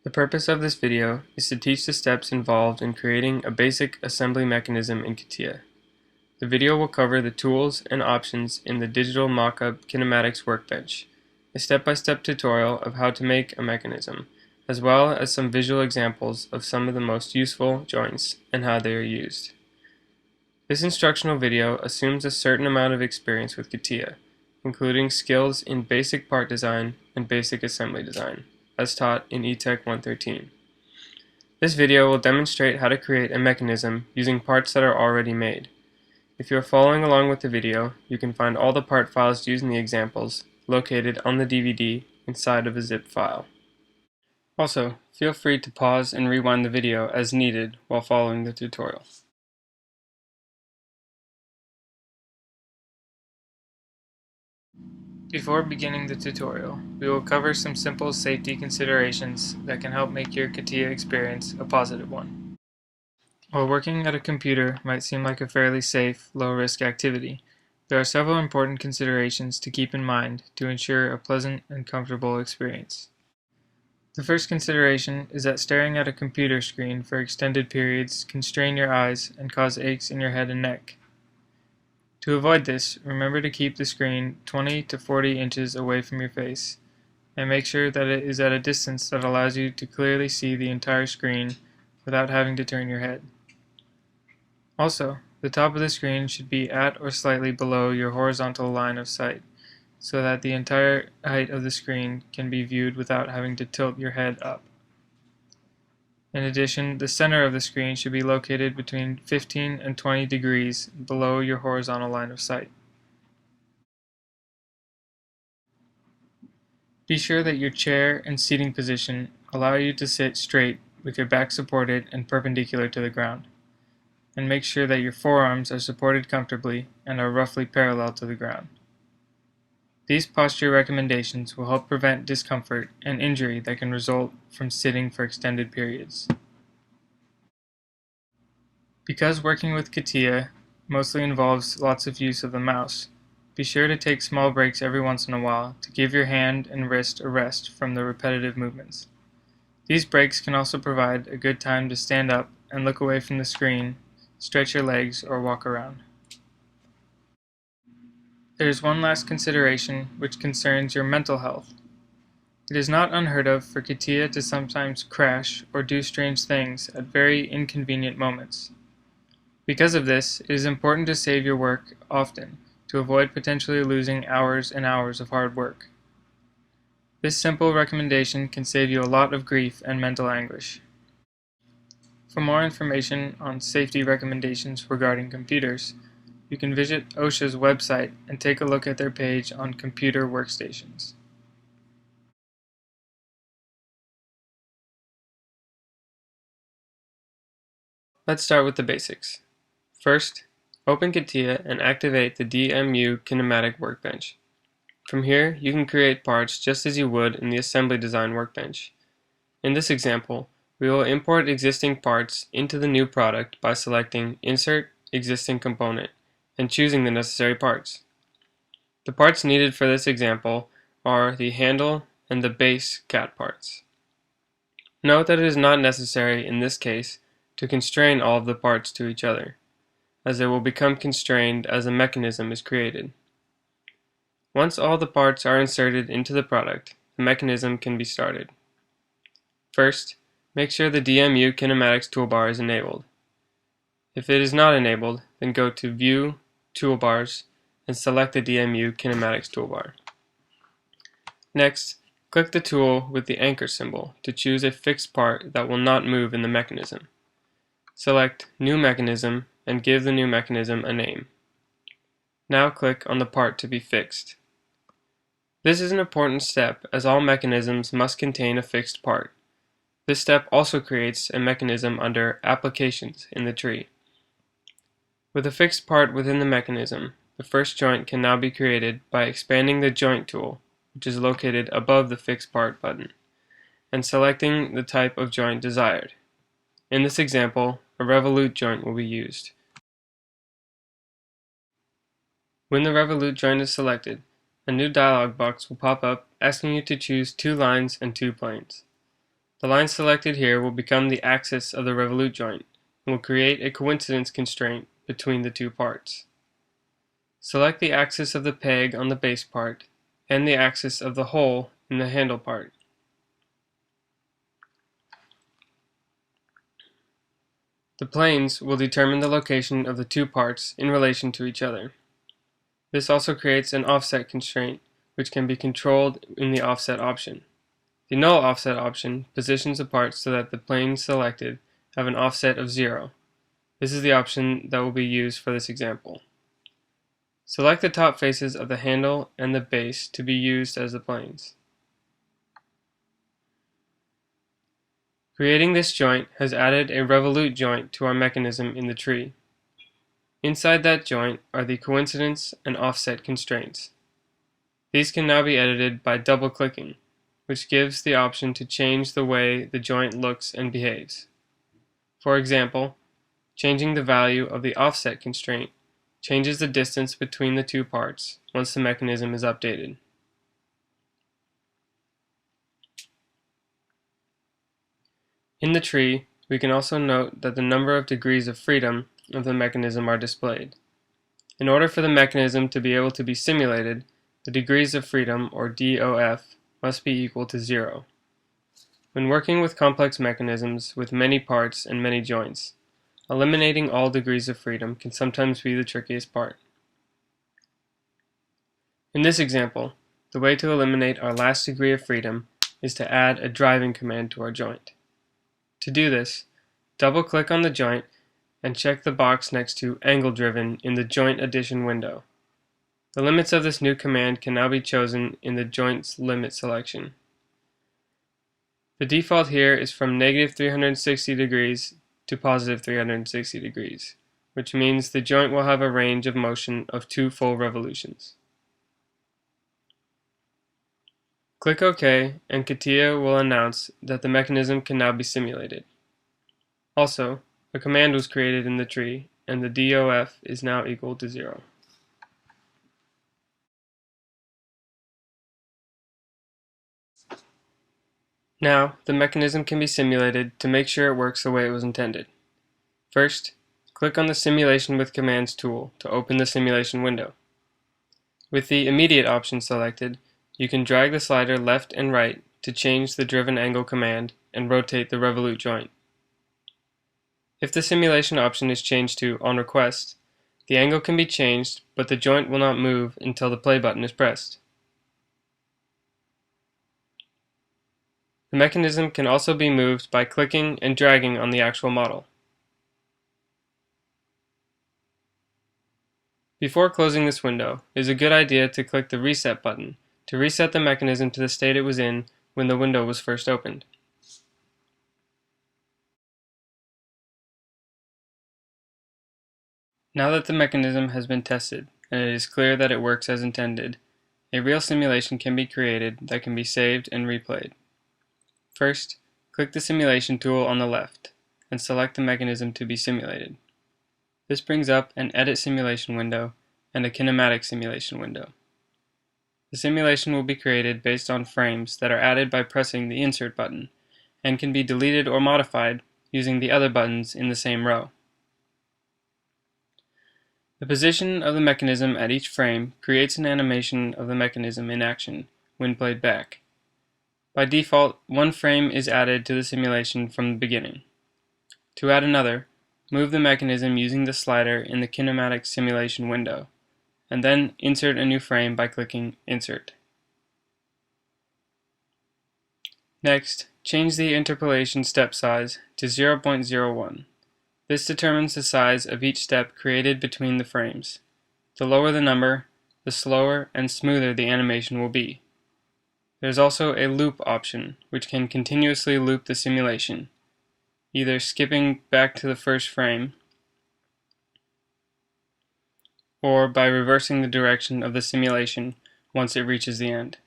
The purpose of this video is to teach the steps involved in creating a basic assembly mechanism in CATIA. The video will cover the tools and options in the Digital Mockup Kinematics Workbench, a step-by-step tutorial of how to make a mechanism, as well as some visual examples of some of the most useful joints and how they are used. This instructional video assumes a certain amount of experience with CATIA, including skills in basic part design and basic assembly design, as taught in ETEC 113. This video will demonstrate how to create a mechanism using parts that are already made. If you are following along with the video, you can find all the part files used in the examples located on the DVD inside of a zip file. Also, feel free to pause and rewind the video as needed while following the tutorial. Before beginning the tutorial, we will cover some simple safety considerations that can help make your CATIA experience a positive one. While working at a computer might seem like a fairly safe, low-risk activity, there are several important considerations to keep in mind to ensure a pleasant and comfortable experience. The first consideration is that staring at a computer screen for extended periods can strain your eyes and cause aches in your head and neck. To avoid this, remember to keep the screen 20 to 40 inches away from your face, and make sure that it is at a distance that allows you to clearly see the entire screen without having to turn your head. Also, the top of the screen should be at or slightly below your horizontal line of sight, so that the entire height of the screen can be viewed without having to tilt your head up. In addition, the center of the screen should be located between 15 and 20 degrees below your horizontal line of sight. Be sure that your chair and seating position allow you to sit straight with your back supported and perpendicular to the ground, and make sure that your forearms are supported comfortably and are roughly parallel to the ground. These posture recommendations will help prevent discomfort and injury that can result from sitting for extended periods. Because working with CATIA mostly involves lots of use of the mouse, be sure to take small breaks every once in a while to give your hand and wrist a rest from the repetitive movements. These breaks can also provide a good time to stand up and look away from the screen, stretch your legs, or walk around. There is one last consideration which concerns your mental health. It is not unheard of for CATIA to sometimes crash or do strange things at very inconvenient moments. Because of this, it is important to save your work often to avoid potentially losing hours and hours of hard work. This simple recommendation can save you a lot of grief and mental anguish. For more information on safety recommendations regarding computers, you can visit OSHA's website and take a look at their page on computer workstations. Let's start with the basics. First, open CATIA and activate the DMU Kinematic Workbench. From here, you can create parts just as you would in the Assembly Design Workbench. In this example, we will import existing parts into the new product by selecting Insert Existing Component and choosing the necessary parts. The parts needed for this example are the handle and the base cat parts. Note that it is not necessary in this case to constrain all of the parts to each other, as they will become constrained as a mechanism is created. Once all the parts are inserted into the product, the mechanism can be started. First, make sure the DMU Kinematics toolbar is enabled. If it is not enabled, then go to View, Toolbars, and select the DMU Kinematics toolbar. Next, click the tool with the anchor symbol to choose a fixed part that will not move in the mechanism. Select New Mechanism and give the new mechanism a name. Now click on the part to be fixed. This is an important step as all mechanisms must contain a fixed part. This step also creates a mechanism under Applications in the tree. With a fixed part within the mechanism, the first joint can now be created by expanding the Joint tool, which is located above the Fixed Part button, and selecting the type of joint desired. In this example, a revolute joint will be used. When the revolute joint is selected, a new dialog box will pop up asking you to choose 2 lines and 2 planes. The line selected here will become the axis of the revolute joint and will create a coincidence constraint between the two parts. Select the axis of the peg on the base part and the axis of the hole in the handle part. The planes will determine the location of the two parts in relation to each other. This also creates an offset constraint, which can be controlled in the offset option. The null offset option positions the parts so that the planes selected have an offset of 0. This is the option that will be used for this example. Select the top faces of the handle and the base to be used as the planes. Creating this joint has added a revolute joint to our mechanism in the tree. Inside that joint are the coincidence and offset constraints. These can now be edited by double-clicking, which gives the option to change the way the joint looks and behaves. For example, changing the value of the offset constraint changes the distance between the two parts once the mechanism is updated. In the tree, we can also note that the number of degrees of freedom of the mechanism are displayed. In order for the mechanism to be able to be simulated, the degrees of freedom, or DOF, must be equal to 0. When working with complex mechanisms with many parts and many joints, eliminating all degrees of freedom can sometimes be the trickiest part. In this example, the way to eliminate our last degree of freedom is to add a driving command to our joint. To do this, double-click on the joint and check the box next to Angle Driven in the Joint Addition window. The limits of this new command can now be chosen in the joint's limit selection. The default here is from -360 degrees to +360 degrees, which means the joint will have a range of motion of 2 full revolutions. Click OK, and CATIA will announce that the mechanism can now be simulated. Also, a command was created in the tree, and the DOF is now equal to 0. Now, the mechanism can be simulated to make sure it works the way it was intended. First, click on the Simulation with Commands tool to open the simulation window. With the Immediate option selected, you can drag the slider left and right to change the driven angle command and rotate the revolute joint. If the simulation option is changed to On Request, the angle can be changed, but the joint will not move until the play button is pressed. The mechanism can also be moved by clicking and dragging on the actual model. Before closing this window, it is a good idea to click the Reset button to reset the mechanism to the state it was in when the window was first opened. Now that the mechanism has been tested and it is clear that it works as intended, a real simulation can be created that can be saved and replayed. First, click the Simulation tool on the left and select the mechanism to be simulated. This brings up an Edit Simulation window and a Kinematic Simulation window. The simulation will be created based on frames that are added by pressing the Insert button and can be deleted or modified using the other buttons in the same row. The position of the mechanism at each frame creates an animation of the mechanism in action when played back. By default, one frame is added to the simulation from the beginning. To add another, move the mechanism using the slider in the Kinematic Simulation window, and then insert a new frame by clicking Insert. Next, change the interpolation step size to 0.01. This determines the size of each step created between the frames. The lower the number, the slower and smoother the animation will be. There is also a loop option, which can continuously loop the simulation, either skipping back to the first frame or by reversing the direction of the simulation once it reaches the end.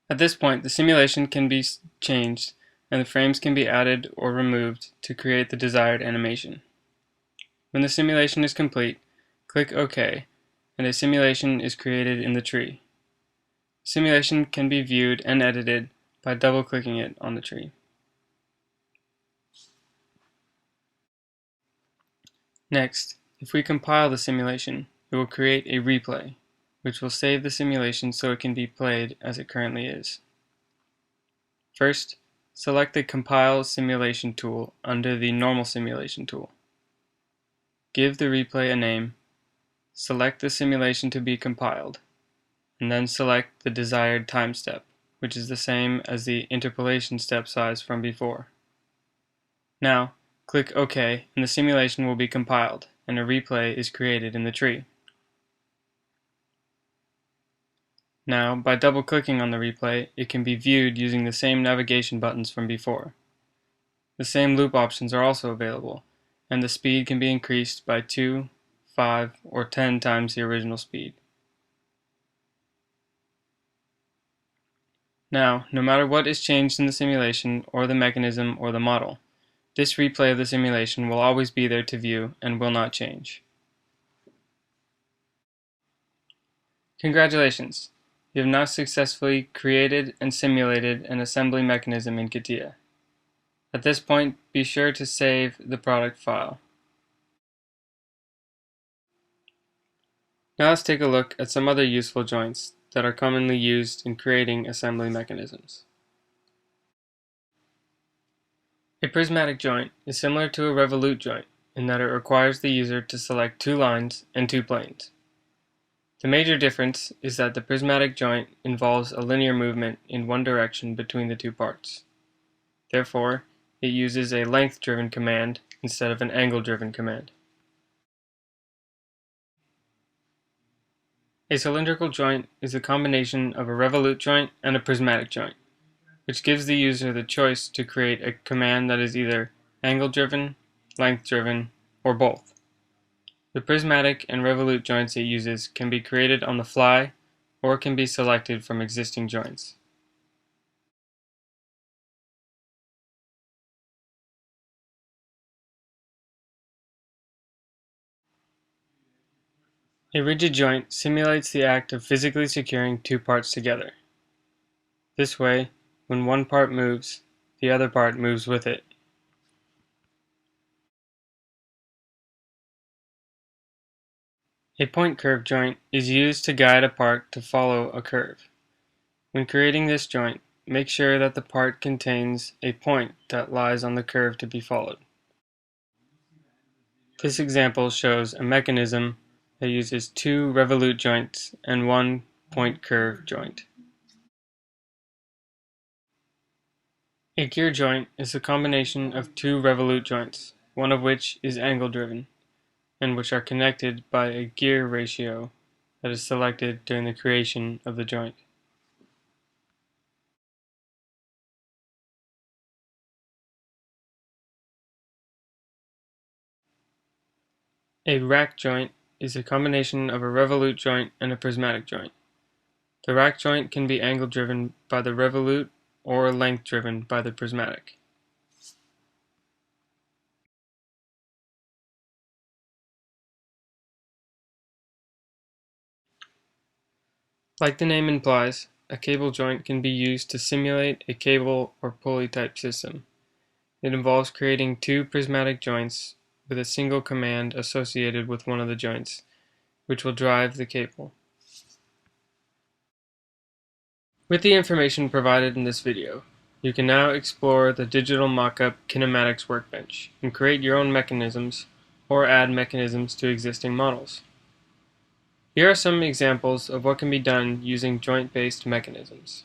At this point, the simulation can be changed and the frames can be added or removed to create the desired animation. When the simulation is complete, click OK, and a simulation is created in the tree. The simulation can be viewed and edited by double-clicking it on the tree. Next, if we compile the simulation, it will create a replay, which will save the simulation so it can be played as it currently is. First, select the Compile Simulation tool under the Normal Simulation tool. Give the replay a name, select the simulation to be compiled, and then select the desired time step, which is the same as the interpolation step size from before. Now, click OK and the simulation will be compiled, and a replay is created in the tree. Now, by double-clicking on the replay, it can be viewed using the same navigation buttons from before. The same loop options are also available, and the speed can be increased by 2, 5, or 10 times the original speed. Now, no matter what is changed in the simulation or the mechanism or the model, this replay of the simulation will always be there to view and will not change. Congratulations! You have now successfully created and simulated an assembly mechanism in CATIA. At this point, be sure to save the product file. Now let's take a look at some other useful joints that are commonly used in creating assembly mechanisms. A prismatic joint is similar to a revolute joint in that it requires the user to select two lines and two planes. The major difference is that the prismatic joint involves a linear movement in one direction between the two parts. Therefore, it uses a length-driven command instead of an angle-driven command. A cylindrical joint is a combination of a revolute joint and a prismatic joint, which gives the user the choice to create a command that is either angle-driven, length-driven, or both. The prismatic and revolute joints it uses can be created on the fly or can be selected from existing joints. A rigid joint simulates the act of physically securing two parts together. This way, when one part moves, the other part moves with it. A point curve joint is used to guide a part to follow a curve. When creating this joint, make sure that the part contains a point that lies on the curve to be followed. This example shows a mechanism that uses two revolute joints and one point curve joint. A gear joint is a combination of two revolute joints, one of which is angle-driven, and which are connected by a gear ratio that is selected during the creation of the joint. A rack joint is a combination of a revolute joint and a prismatic joint. The rack joint can be angle-driven by the revolute or length-driven by the prismatic. Like the name implies, a cable joint can be used to simulate a cable or pulley type system. It involves creating two prismatic joints with a single command associated with one of the joints, which will drive the cable. With the information provided in this video, you can now explore the digital mockup kinematics workbench and create your own mechanisms or add mechanisms to existing models. Here are some examples of what can be done using joint-based mechanisms.